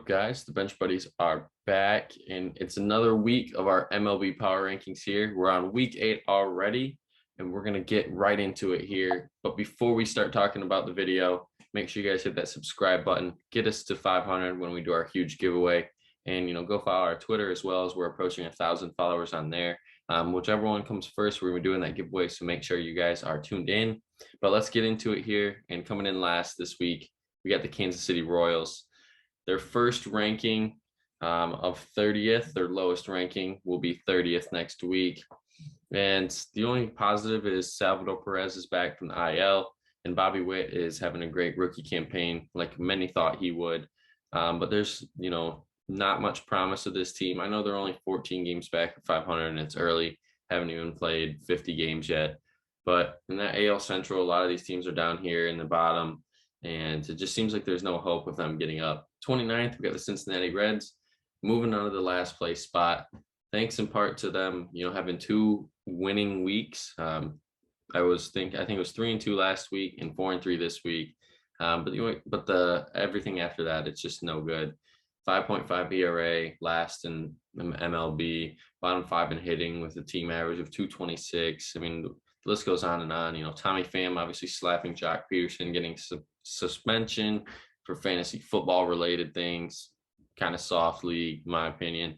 up, guys? The Bench Buddies are back, and it's another week of our MLB Power Rankings here. We're on week 8 already, and we're going to get right into it here. But before we start talking about the video, make sure you guys hit that subscribe button. Get us to 500 when we do our huge giveaway. And, go follow our Twitter as well, as we're approaching 1,000 followers on there. Whichever one comes first, we're doing that giveaway, so make sure you guys are tuned in. But let's get into it here. And coming in last this week, we got the Kansas City Royals. Their first ranking of 30th, their lowest ranking will be 30th next week. And the only positive is Salvador Perez is back from the IL, and Bobby Witt is having a great rookie campaign, like many thought he would. But there's, not much promise of this team. I know they're only 14 games back at 500, and it's early. Haven't even played 50 games yet. But in that AL Central, a lot of these teams are down here in the bottom, and it just seems like there's no hope with them getting up. 29th, we got the Cincinnati Reds moving on to the last place spot, thanks in part to them, having 2 winning weeks. I think it was 3-2 last week and 4-3 this week. But the everything after that, it's just no good. 5.5 ERA, last in MLB, bottom 5 in hitting with a team average of 226. I mean, the list goes on and on. Tommy Pham obviously slapping Jock Peterson, getting suspension for fantasy football related things. Kind of soft league, in my opinion.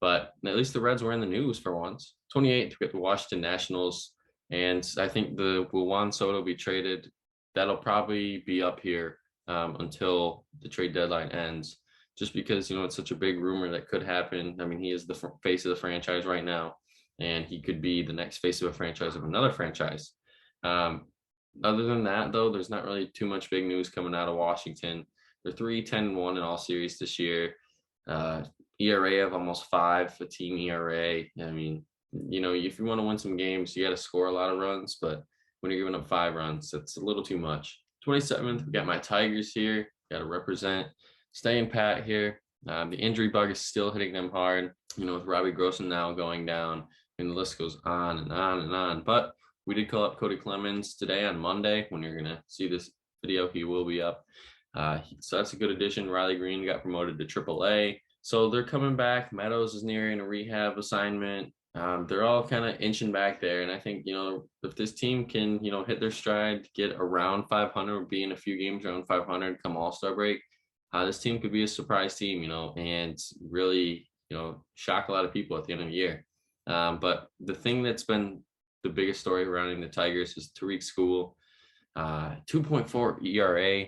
But at least the Reds were in the news for once. 28th, we got the Washington Nationals. And I think will Juan Soto be traded? That'll probably be up here until the trade deadline ends. Just because, it's such a big rumor that could happen. I mean, he is the face of the franchise right now, and he could be the next face of a franchise of another franchise. Other than that, though, there's not really too much big news coming out of Washington. They're 3-10-1 in all series this year. ERA of almost 5, a team ERA. I mean, if you want to win some games, you got to score a lot of runs, but when you're giving up 5 runs, that's a little too much. 27th, we got my Tigers here. Got to represent. Staying pat here. The injury bug is still hitting them hard, with Robbie Grossman now going down, and the list goes on and on and on. But we did call up Cody Clemens today on Monday. When you're going to see this video, he will be up. So that's a good addition. Riley Green got promoted to AAA. So they're coming back. Meadows is nearing a rehab assignment. They're all kind of inching back there. And I think, if this team can, hit their stride, get around 500, be in a few games around 500 come All-Star break, this team could be a surprise team, and really, shock a lot of people at the end of the year. But the thing that's been the biggest story surrounding the Tigers is Tariq School, 2.4 ERA,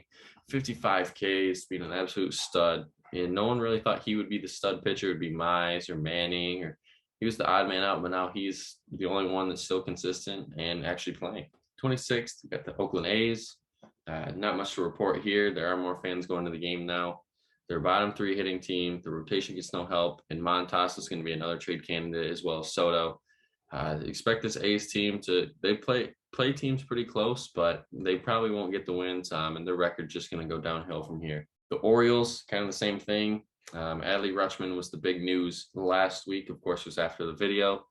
55 Ks, being an absolute stud. And no one really thought he would be the stud pitcher. It would be Mize or Manning, or he was the odd man out, but now he's the only one that's still consistent and actually playing. 26th, we got the Oakland A's. Not much to report here. There are more fans going to the game now. Their bottom 3 hitting team. The rotation gets no help, and Montas is going to be another trade candidate as well as Soto. Expect this A's team they play teams pretty close, but they probably won't get the wins, and their record's just going to go downhill from here. The Orioles, kind of the same thing. Adley Rutschman was the big news last week. Of course, it was after the video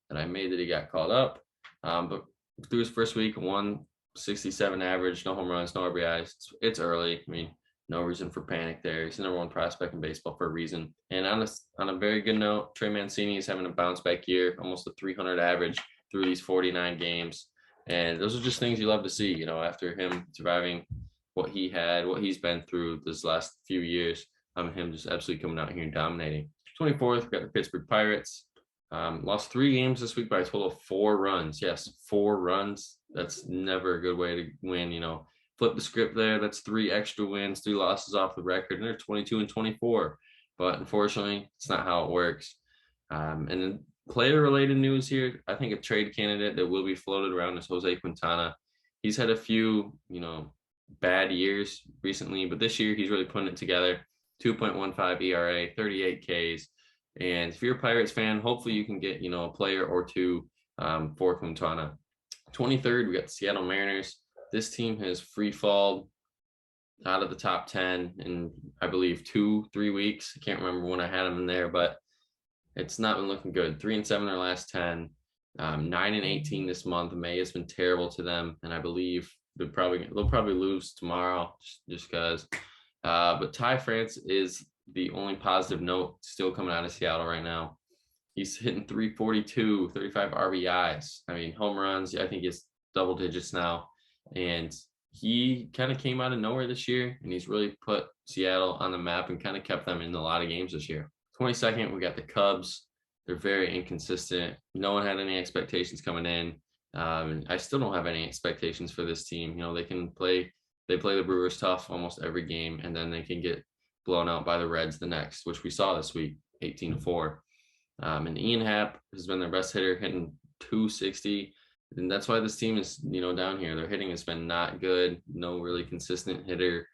that I made that he got called up. But through his first week, 167 average, no home runs, no RBIs. It's early. I mean, no reason for panic there. He's the #1 prospect in baseball for a reason. And on a very good note, Trey Mancini is having a bounce back year, almost a 300 average through these 49 games. And those are just things you love to see, after him surviving what he's been through this last few years. Him just absolutely coming out here and dominating. 24th, we got the Pittsburgh Pirates. Lost 3 games this week by a total of 4 runs. Yes, 4 runs. That's never a good way to win. Flip the script there. That's 3 extra wins, 3 losses off the record, and they're 22-24. But unfortunately, it's not how it works. And then player-related news here. I think a trade candidate that will be floated around is Jose Quintana. He's had a few, bad years recently, but this year he's really putting it together. 2.15 ERA, 38 Ks. And if you're a Pirates fan, hopefully you can get, a player or 2 for Quintana. 23rd, we got the Seattle Mariners. This team has free-falled out of the top 10 in, I believe, 2-3 weeks. I can't remember when I had them in there, but it's not been looking good. 3-7 their last 10, 9-18 this month. May has been terrible to them, and I believe they'll probably lose tomorrow just because. But Ty France is the only positive note still coming out of Seattle right now. He's hitting 342, 35 RBIs. I mean, home runs, I think it's double digits now. And he kind of came out of nowhere this year, and he's really put Seattle on the map and kind of kept them in a lot of games this year. 22nd, we got the Cubs. They're very inconsistent. No one had any expectations coming in. I still don't have any expectations for this team. You know, they play the Brewers tough almost every game, and then they can get blown out by the Reds the next, which we saw this week, 18-4. And Ian Happ has been their best hitter, hitting 260. And that's why this team is, down here. Their hitting has been not good. No really consistent hitter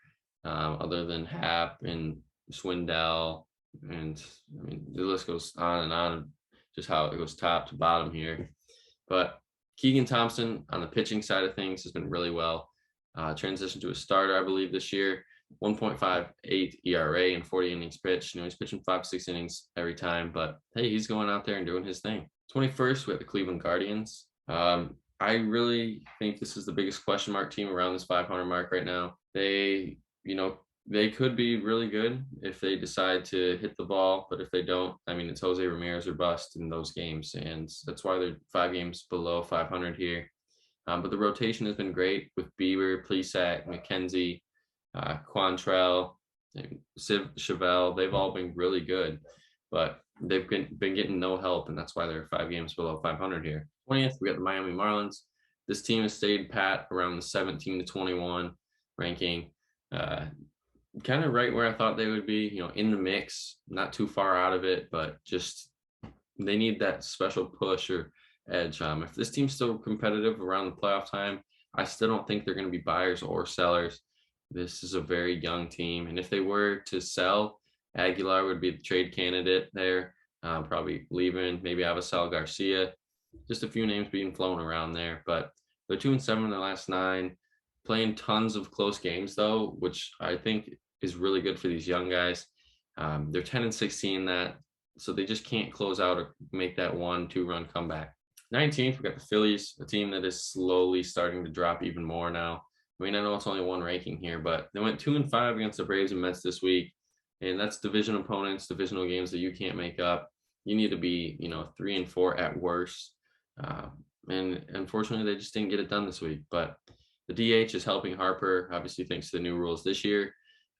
other than Happ and Swindell. And I mean, the list goes on and on, just how it goes top to bottom here. But Keegan Thompson on the pitching side of things has been really well. Transitioned to a starter, I believe, this year. 1.58 ERA and 40 innings pitched. He's pitching 5-6 innings every time, but hey, he's going out there and doing his thing. 21st, we have the Cleveland Guardians. I really think this is the biggest question mark team around this 500 mark right now. They could be really good if they decide to hit the ball, but if they don't, I mean, it's Jose Ramirez or bust in those games, and that's why they're 5 games below 500 here. But the rotation has been great with Bieber, Plesac, McKenzie, Quantrell, Chevelle. They've all been really good, but they've been getting no help, and that's why they're 5 games below 500 here. 20th, we got the Miami Marlins. This team has stayed pat around the 17-21 ranking, kind of right where I thought they would be, in the mix, not too far out of it, but just they need that special push or edge. If this team's still competitive around the playoff time, I still don't think they're going to be buyers or sellers. This is a very young team, and if they were to sell, Aguilar would be the trade candidate there, probably leaving, maybe Avisal Garcia, just a few names being flown around there. But they're 2-7 in their last 9, playing tons of close games though, which I think is really good for these young guys. They're 10-16 that, so they just can't close out or make that 1-2 run comeback. 19th, we got the Phillies, a team that is slowly starting to drop even more now. I mean, I know it's only one ranking here, but they went 2-5 against the Braves and Mets this week, and that's division opponents, divisional games that you can't make up. You need to be, 3-4 at worst. And unfortunately, they just didn't get it done this week. But the DH is helping Harper, obviously thanks to the new rules this year.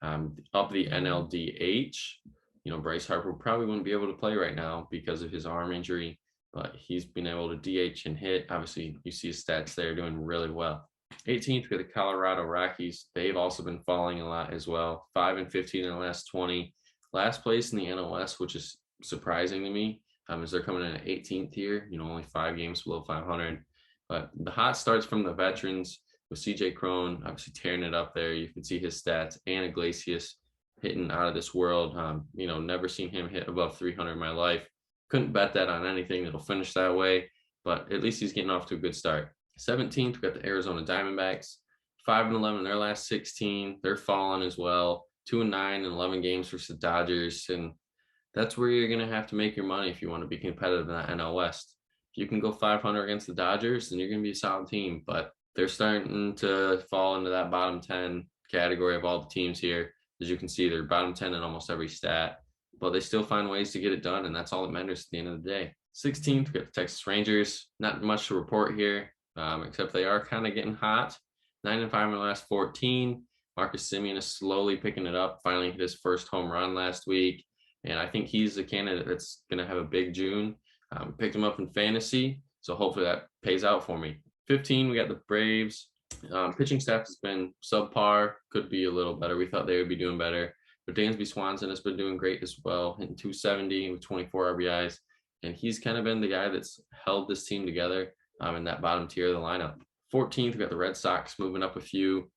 Up the NLDH, Bryce Harper probably wouldn't be able to play right now because of his arm injury, but he's been able to DH and hit. Obviously, you see his stats there, doing really well. 18th, we have the Colorado Rockies. They've also been falling a lot as well. 5-15 in the last 20. Last place in the NOS, which is surprising to me, as they're coming in at 18th here, only 5 games below 500. But the hot starts from the veterans with CJ Cron, obviously tearing it up there. You can see his stats, and Iglesias hitting out of this world. Never seen him hit above 300 in my life. Couldn't bet that on anything that'll finish that way, but at least he's getting off to a good start. 17th, we got the Arizona Diamondbacks, 5-11 in their last 16. They're falling as well, 2-9 in 11 games versus the Dodgers, and that's where you're going to have to make your money if you want to be competitive in that NL West. If you can go 500 against the Dodgers, then you're going to be a solid team, but they're starting to fall into that bottom 10 category of all the teams here. As you can see, they're bottom 10 in almost every stat, but they still find ways to get it done, and that's all that matters at the end of the day. 16th, we got the Texas Rangers. Not much to report here, except they are kind of getting hot. 9-5 in the last 14. Marcus Semien is slowly picking it up, finally hit his first home run last week, and I think he's a candidate that's going to have a big June. Picked him up in fantasy, so hopefully that pays out for me. 15, we got the Braves. Pitching staff has been subpar, could be a little better. We thought they would be doing better, but Dansby Swanson has been doing great as well, hitting 270 with 24 RBIs, and he's kind of been the guy that's held this team together in that bottom tier of the lineup. 14th, we got the Red Sox moving up a few,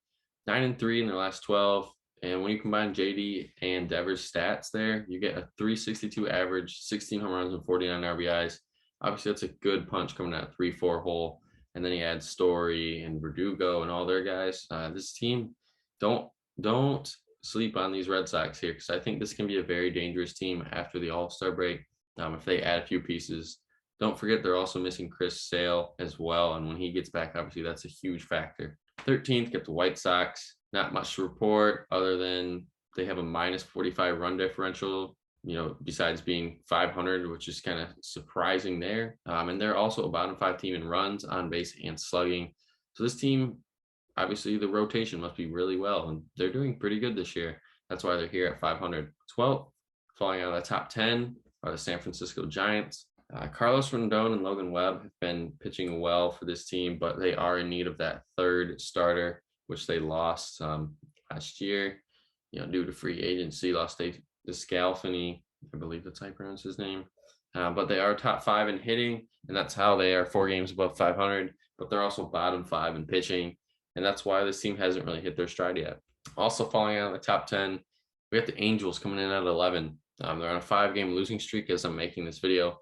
9-3 in their last 12, and when you combine JD and Devers' stats there, you get a 362 average, 16 home runs and 49 RBIs. Obviously, that's a good punch coming out 3-4 hole. And then he adds Story and Verdugo and all their guys. This team, don't sleep on these Red Sox here, because I think this can be a very dangerous team after the All-Star break if they add a few pieces. Don't forget they're also missing Chris Sale as well, and when he gets back, obviously that's a huge factor. 13th, get the White Sox. Not much to report other than They have a minus 45 run differential, besides being 500, which is kind of surprising there. And they're also a bottom 5 team in runs, on base, and slugging. So this team, obviously, the rotation must be really well, and they're doing pretty good this year. That's why they're here at 500. 12th, falling out of the top 10, are the San Francisco Giants. Carlos Rendon and Logan Webb have been pitching well for this team, but they are in need of that third starter, which they lost last year, due to free agency. Lost Descalfini, I believe that's how you pronounce his name. But they are top 5 in hitting, and that's how they are 4 games above 500. But they're also bottom 5 in pitching, and that's why this team hasn't really hit their stride yet. Also falling out of the top 10, we have the Angels coming in at 11. They're on a 5-game losing streak as I'm making this video.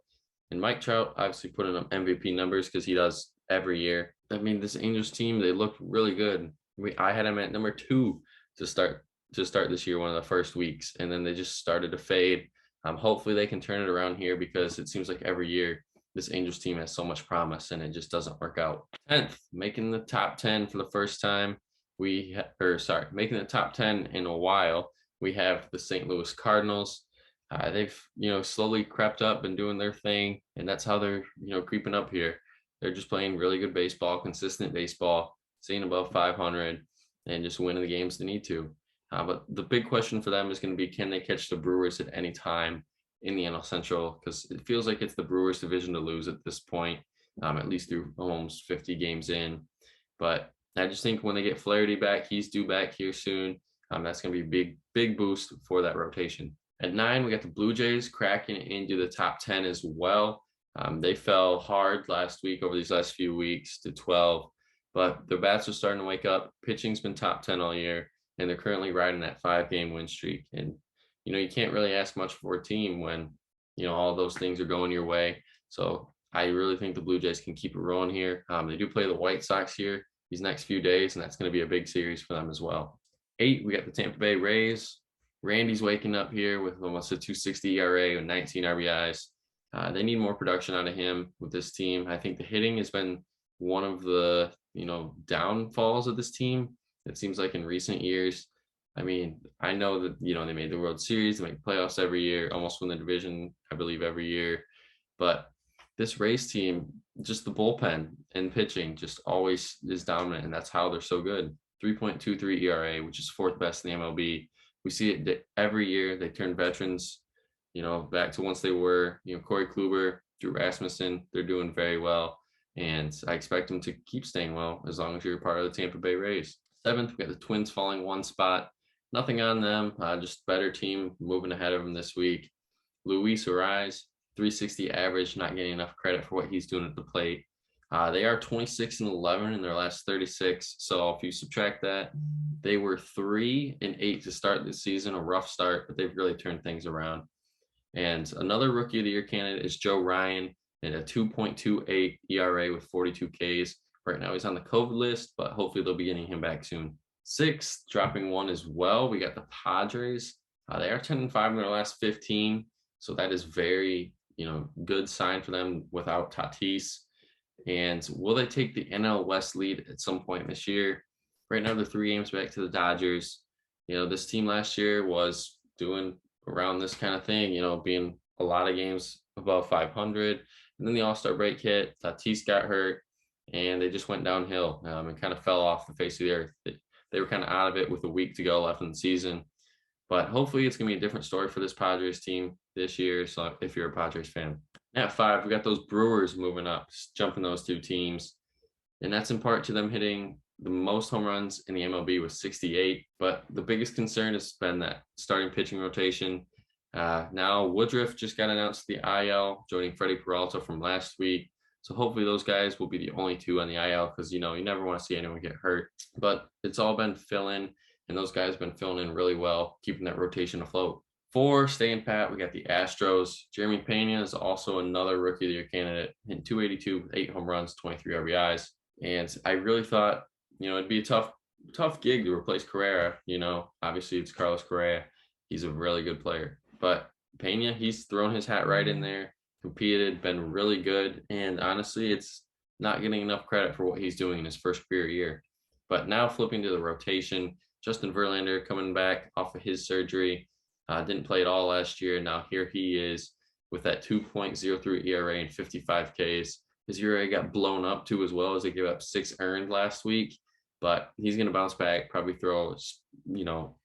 And Mike Trout obviously putting up MVP numbers because he does every year. I mean, this Angels team, they look really good. I had him at number 2 to start this year, one of the first weeks, and then they just started to fade. Hopefully they can turn it around here, because it seems like every year this Angels team has so much promise and it just doesn't work out. 10th, making the top 10 for the first time. Making the top 10 in a while, we have the St. Louis Cardinals. They've, slowly crept up and doing their thing, and that's how they're, creeping up here. They're just playing really good baseball, consistent baseball, staying above 500, and just winning the games they need to. But the big question for them is going to be, can they catch the Brewers at any time in the NL Central? Because it feels like it's the Brewers' division to lose at this point, at least through almost 50 games in. But I just think when they get Flaherty back, he's due back here soon. That's going to be a big boost for that rotation. At 9, we got the Blue Jays cracking into the top 10 as well. They fell hard last week over these last few weeks to 12, but their bats are starting to wake up. Pitching's been top 10 all year, and they're currently riding that 5-game win streak. And, you can't really ask much for a team when, all those things are going your way. So I really think the Blue Jays can keep it rolling here. They do play the White Sox here these next few days, and that's going to be a big series for them as well. 8, we got the Tampa Bay Rays. Randy's waking up here with almost a 2.60 ERA and 19 RBIs. They need more production out of him with this team. I think the hitting has been one of the, downfalls of this team. It seems like in recent years. I mean, I know that, they made the World Series, they make playoffs every year, almost win the division, I believe, every year. But this Rays team, just the bullpen and pitching just always is dominant, and that's how they're so good. 3.23 ERA, which is 4th best in the MLB. We see it every year. They turn veterans, back to once they were, Corey Kluber, Drew Rasmussen. They're doing very well, and I expect them to keep staying well as long as you're part of the Tampa Bay Rays. 7th, we got the Twins falling 1 spot. Nothing on them, just better team moving ahead of them this week. Luis Ariz, 360 average, not getting enough credit for what he's doing at the plate. They are 26-11 in their last 36. So if you subtract that, they were 3-8 to start this season, a rough start, but they've really turned things around. And another Rookie of the Year candidate is Joe Ryan, and a 2.28 ERA with 42 Ks. Right now he's on the COVID list, but hopefully they'll be getting him back soon. 6th, dropping 1 as well, we got the Padres. They are 10-5 in their last 15, so that is very, good sign for them without Tatis. And will they take the NL West lead at some point this year? Right now, they're 3 games back to the Dodgers. This team last year was doing around this kind of thing, being a lot of games above 500. And then the All-Star break hit. Tatis got hurt, and they just went downhill and kind of fell off the face of the earth. They were kind of out of it with a week to go left in the season. But hopefully it's going to be a different story for this Padres team this year, so if you're a Padres fan. At 5, we got those Brewers moving up, jumping those 2 teams. And that's in part to them hitting the most home runs in the MLB with 68. But the biggest concern has been that starting pitching rotation. Now Woodruff just got announced to the IL, joining Freddie Peralta from last week. So hopefully those guys will be the only 2 on the IL, because, you never want to see anyone get hurt. But it's all been fill-in, and those guys have been filling in really well, keeping that rotation afloat. 4, staying pat, we got the Astros. Jeremy Pena is also another Rookie of the Year candidate, hitting 282 with 8 home runs, 23 RBIs. And I really thought, it'd be a tough gig to replace Correa. Obviously it's Carlos Correa. He's a really good player. But Pena, he's thrown his hat right in there, competed, been really good. And honestly, it's not getting enough credit for what he's doing in his first career year. But now flipping to the rotation, Justin Verlander coming back off of his surgery. Didn't play at all last year. Now here he is with that 2.03 ERA and 55 Ks. His ERA got blown up too as well, as they gave up 6 earned last week. But he's going to bounce back, probably throw, 9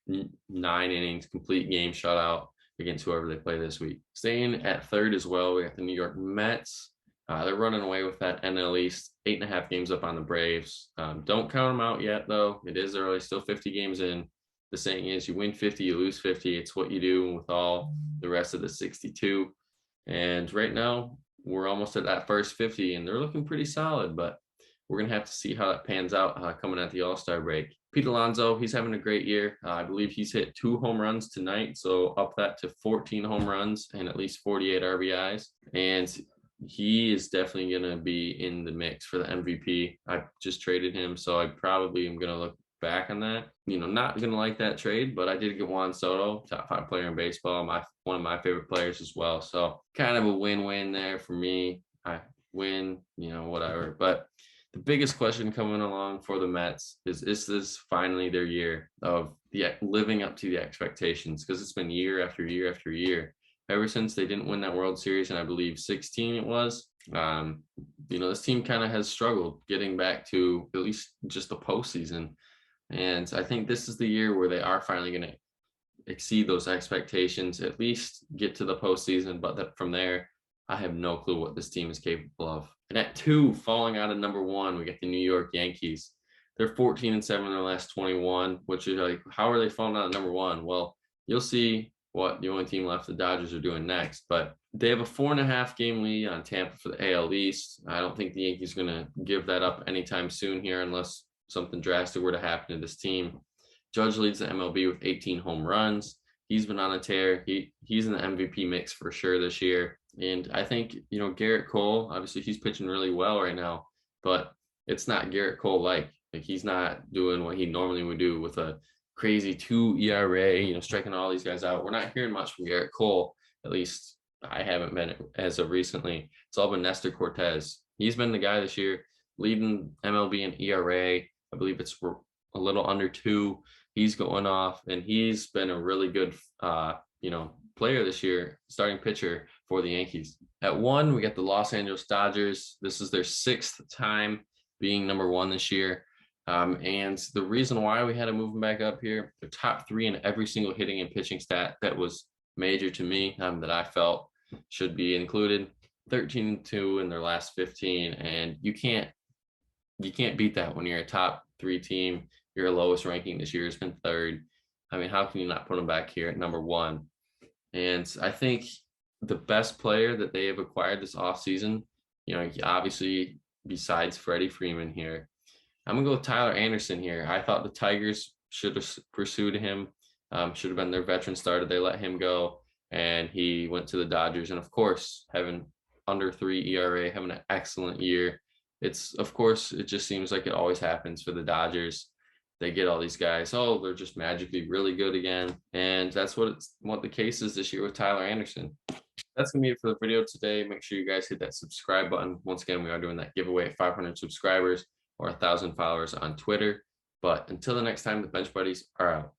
innings, complete game shutout against whoever they play this week. Staying at third as well, we got the New York Mets. They're running away with that NL East, 8.5 games up on the Braves. Don't count them out yet, though. It is early, still 50 games in. The saying is, you win 50, you lose 50. It's what you do with all the rest of the 62. And right now, we're almost at that first 50, and they're looking pretty solid, but we're going to have to see how that pans out coming at the All-Star break. Pete Alonso, he's having a great year. I believe he's hit 2 home runs tonight, so up that to 14 home runs and at least 48 RBIs. And he is definitely going to be in the mix for the MVP. I just traded him, so I probably am going to look back on that. Not going to like that trade, but I did get Juan Soto, top 5 player in baseball, one of my favorite players as well. So kind of a win-win there for me. I win, whatever. But the biggest question coming along for the Mets is this finally their year of living up to the expectations? Because it's been year after year after year. Ever since they didn't win that World Series, and I believe 16 it was, this team kind of has struggled getting back to at least just the postseason. And I think this is the year where they are finally going to exceed those expectations, at least get to the postseason. But from there, I have no clue what this team is capable of. And at 2, falling out of number 1, we get the New York Yankees. They're 14-7 in their last 21, which is like, how are they falling out of number 1? Well, you'll see what the only team left, the Dodgers, are doing next. But they have a 4.5 game lead on Tampa for the AL East. I don't think the Yankees are going to give that up anytime soon here, unless something drastic were to happen to this team. Judge leads the MLB with 18 home runs. He's been on a tear. He's in the MVP mix for sure this year. And I think, Garrett Cole, obviously he's pitching really well right now, but it's not Garrett Cole like he's not doing what he normally would do with a crazy 2 ERA, striking all these guys out. We're not hearing much from Garrett Cole, at least I haven't been as of recently. It's all been Nestor Cortez. He's been the guy this year leading MLB in ERA. I believe it's a little under 2. He's going off, and he's been a really good, player this year, starting pitcher for the Yankees. At 1, we got the Los Angeles Dodgers. This is their 6th time being number 1 this year. And the reason why we had to move them back up here, they're top 3 in every single hitting and pitching stat that was major to me, that I felt should be included. 13-2 in their last 15, and you can't beat that when you're a top 3 team. Your lowest ranking this year has been 3rd. I mean, how can you not put them back here at number 1? And I think the best player that they have acquired this offseason, obviously besides Freddie Freeman here, I'm going to go with Tyler Anderson here. I thought the Tigers should have pursued him, should have been their veteran starter. They let him go, and he went to the Dodgers. And, of course, having under 3 ERA, having an excellent year. It just seems like it always happens for the Dodgers. They get all these guys, they're just magically really good again. And that's what the case is this year with Tyler Anderson. That's going to be it for the video today. Make sure you guys hit that subscribe button. Once again, we are doing that giveaway at 500 subscribers or 1,000 followers on Twitter. But until the next time, the Bench Buddies are out.